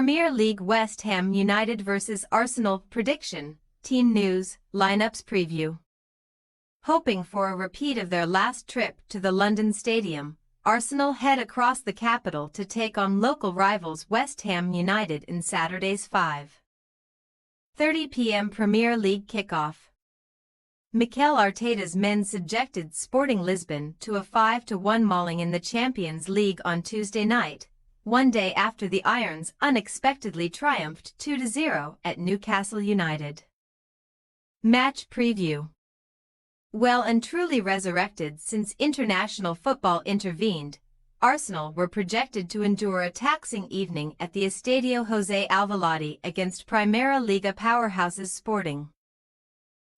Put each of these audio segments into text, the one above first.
Premier League West Ham United vs Arsenal prediction, team news, lineups preview. Hoping for a repeat of their last trip to the London Stadium, Arsenal head across the capital to take on local rivals West Ham United in Saturday's 5:30 p.m. Premier League kickoff. Mikel Arteta's men subjected Sporting Lisbon to a 5-1 mauling in the Champions League on Tuesday night, one day after the Irons unexpectedly triumphed 2-0 at Newcastle United. Match preview. Well and truly resurrected since international football intervened, Arsenal were projected to endure a taxing evening at the Estadio José Alvalade against Primera Liga powerhouses Sporting.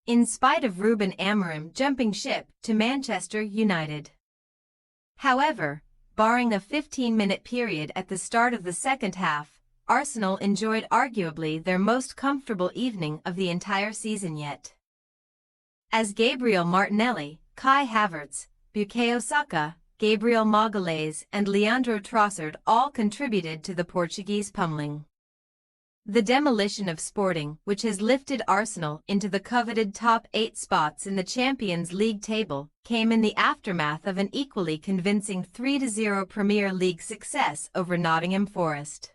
In spite of Ruben Amorim jumping ship to Manchester United. However, barring a 15-minute period at the start of the second half, Arsenal enjoyed arguably their most comfortable evening of the entire season yet. As Gabriel Martinelli, Kai Havertz, Bukayo Saka, Gabriel Magalhaes and Leandro Trossard all contributed to the Portuguese pummeling. The demolition of Sporting, which has lifted Arsenal into the coveted top 8 spots in the Champions League table, came in the aftermath of an equally convincing 3-0 Premier League success over Nottingham Forest.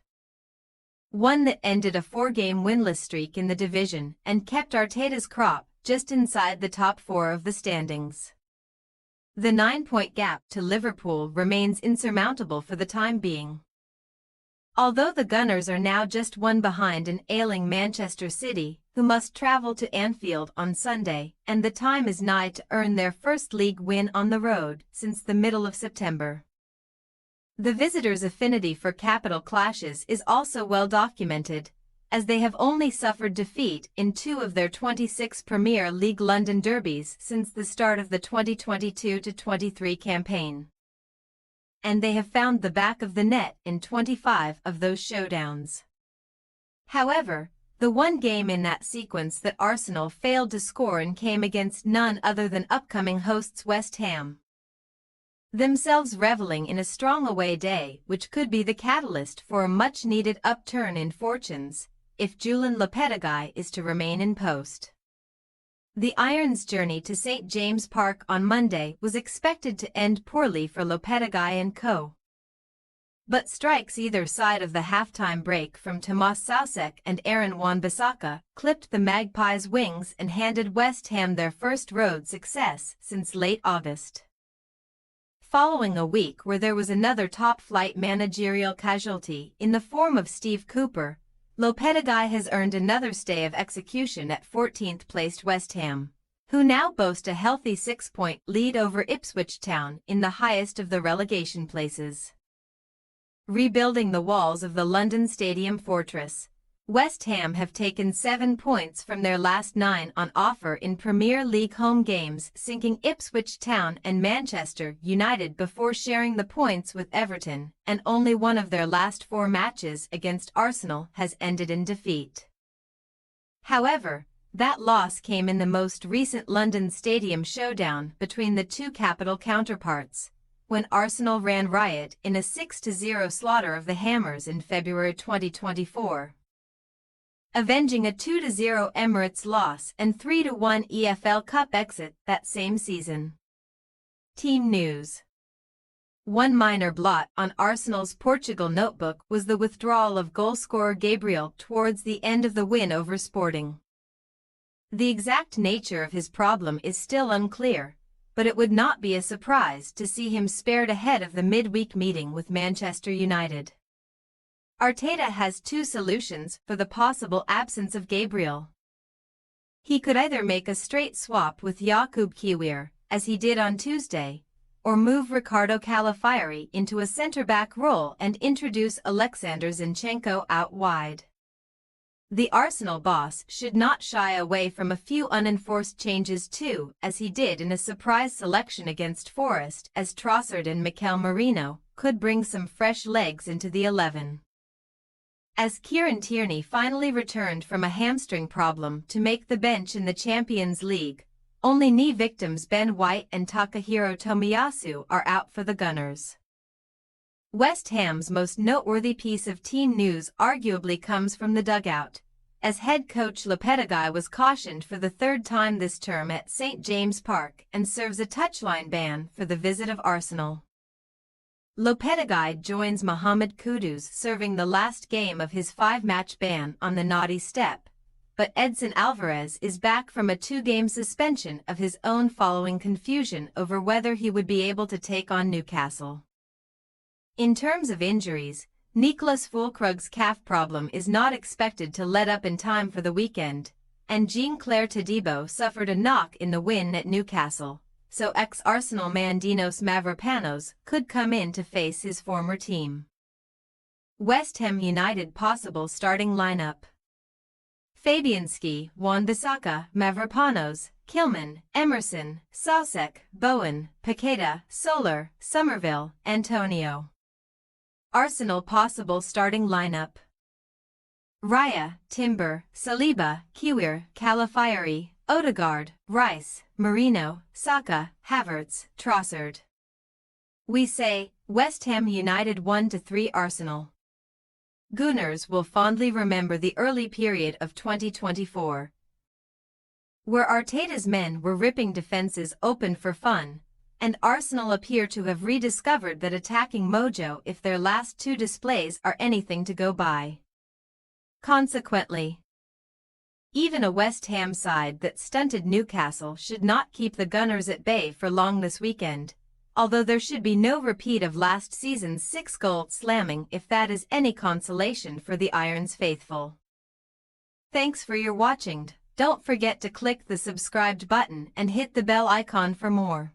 One that ended a 4-game winless streak in the division and kept Arteta's crop just inside the top 4 of the standings. The 9-point gap to Liverpool remains insurmountable for the time being. Although the Gunners are now just one behind an ailing Manchester City, who must travel to Anfield on Sunday, and the time is nigh to earn their first league win on the road since the middle of September. The visitors' affinity for capital clashes is also well documented, as they have only suffered defeat in 2 of their 26 Premier League London derbies since the start of the 2022-23 campaign. And they have found the back of the net in 25 of those showdowns. However, the one game in that sequence that Arsenal failed to score in came against none other than upcoming hosts West Ham. Themselves reveling in a strong away day which could be the catalyst for a much-needed upturn in fortunes, if Julen Lopetegui is to remain in post. The Irons' journey to St. James Park on Monday was expected to end poorly for Lopetegui and co. But strikes either side of the halftime break from Tomas Soucek and Aaron Wan-Bissaka clipped the Magpies' wings and handed West Ham their first road success since late August. Following a week where there was another top-flight managerial casualty in the form of Steve Cooper, Lopetegui has earned another stay of execution at 14th-placed West Ham, who now boast a healthy 6-point lead over Ipswich Town in the highest of the relegation places. Rebuilding the walls of the London Stadium fortress, West Ham have taken 7 points from their last 9 on offer in Premier League home games, sinking Ipswich Town and Manchester United before sharing the points with Everton, and only one of their last 4 matches against Arsenal has ended in defeat. However, that loss came in the most recent London Stadium showdown between the 2 capital counterparts, when Arsenal ran riot in a 6-0 slaughter of the Hammers in February 2024. Avenging a 2-0 Emirates loss and 3-1 EFL Cup exit that same season. Team news. One minor blot on Arsenal's Portugal notebook was the withdrawal of goalscorer Gabriel towards the end of the win over Sporting. The exact nature of his problem is still unclear, but it would not be a surprise to see him spared ahead of the midweek meeting with Manchester United. Arteta has 2 solutions for the possible absence of Gabriel. He could either make a straight swap with Jakub Kiwior, as he did on Tuesday, or move Ricardo Calafiori into a centre-back role and introduce Alexander Zinchenko out wide. The Arsenal boss should not shy away from a few unenforced changes too, as he did in a surprise selection against Forest, as Trossard and Mikel Merino could bring some fresh legs into the 11. As Kieran Tierney finally returned from a hamstring problem to make the bench in the Champions League, only knee victims Ben White and Takahiro Tomiyasu are out for the Gunners. West Ham's most noteworthy piece of team news arguably comes from the dugout, as head coach Lopetegui was cautioned for the third time this term at St James Park and serves a touchline ban for the visit of Arsenal. Lopetegui joins Mohamed Kudus serving the last game of his 5-match ban on the naughty step, but Edson Alvarez is back from a 2-game suspension of his own following confusion over whether he would be able to take on Newcastle. In terms of injuries, Nicolas Füllkrug's calf problem is not expected to let up in time for the weekend, and Jean-Claire Todibo suffered a knock in the win at Newcastle, so ex-Arsenal man Dinos Mavropanos could come in to face his former team. West Ham United possible starting lineup: Fabianski, Wan-Bissaka, Mavropanos, Kilman, Emerson, Sosek, Bowen, Paqueta, Soler, Somerville, Antonio. Arsenal possible starting lineup: Raya, Timber, Saliba, Kiwior, Calafiori, Odegaard, Rice, Marino, Saka, Havertz, Trossard. We say, West Ham United 1-3 Arsenal. Gooners will fondly remember the early period of 2024, where Arteta's men were ripping defenses open for fun, and Arsenal appear to have rediscovered that attacking mojo if their last 2 displays are anything to go by. Consequently, even a West Ham side that stunted Newcastle should not keep the Gunners at bay for long this weekend, although there should be no repeat of last season's 6-goal slamming if that is any consolation for the Irons faithful. Thanks for your watching. Don't forget to click the subscribed button and hit the bell icon for more.